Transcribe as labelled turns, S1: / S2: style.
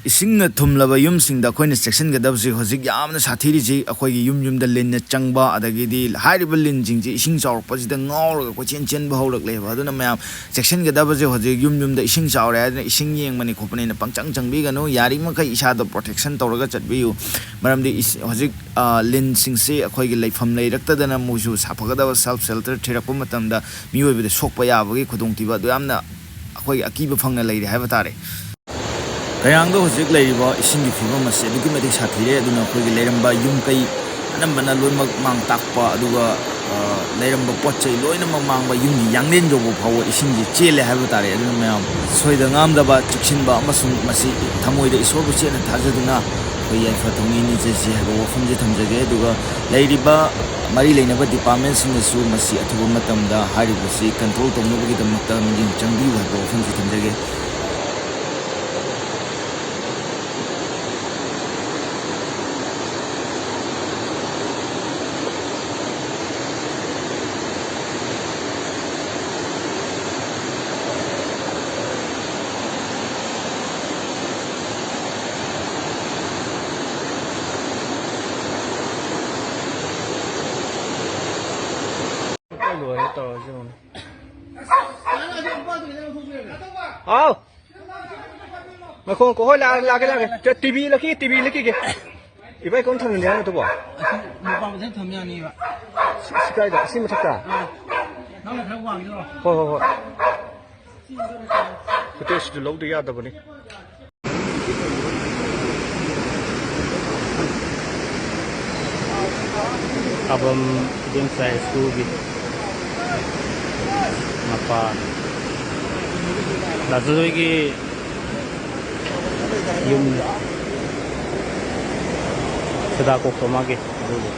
S1: इसिंगना थुमलबा युमसिंगदा अखोइना चेक्सनगदबसे होजिक यामना साथीरिजि अखोइगी युम लिनना चंगबा अदगिदि हाइरिबा लिनजिंगजि इसिंग चाउरपजिदा ngawrga ko chen bahawrak leba aduna mayam चेक्सनगदबसे होजिक युमदा इसिंग चाउरे aduna इसिंग येंगमनि खोपनेना पंगचंग चंगबिगनो यारि मखै इसादा प्रोटेक्शन तौरगा चटबियु मरमदि होजिक लिनसिंगसे अखोइगी लेफम लेरक्तदना मुजु साफगदबा सेल्फ शेल्टर थिरकपा मतमदा मियोइबदे सोकपा याबगी खुदोंतिबा दु यामना अखोइगी अकीबा फंगना लेरि हाइबा तारे कयांगदो होजिक लेरिबा इसिंगी फिबम असे दुगि मदि साथीरे अदुना अखोइगी लेरंबा युम कै अनंबना लोइमक मांग ताकपा अदुगा लेरंबा पोचै लोइनमक मांगबा युमगी यांगलेन जोबो फावो इसिंगी चेले हाइबा तारे अदुना मयाम सोइदा ngamdaba चिक्सिनबा अमसुंग मसि थमोइदा इसोरबु चेना थाजदुना अखोइ याइफा थौनिनि जेसि हाइबा वफमजे थमजगे अदुगा लेरिबा मरी लेनबा डिपार्टमेंट सिंगसु मसि अथुबा मतमदा हारिबसि कंट्रोल तौनबगिदमक्ता मिजिंग चंगबिउ हाइबा वफमजे थमजगे
S2: mà không có hỏi là cái tivi là cái thì vậy con thằng nhà nó tôi bỏ
S3: một vòng sẽ thầm nhà này vậy
S2: cái đó xin một thằng cả
S3: nó là thằng hoàng chứ
S2: thôi cái tết từ lâu tới giờ đâu vậy abang din sa school apa lalu lagi yung sedang kok tomage dulu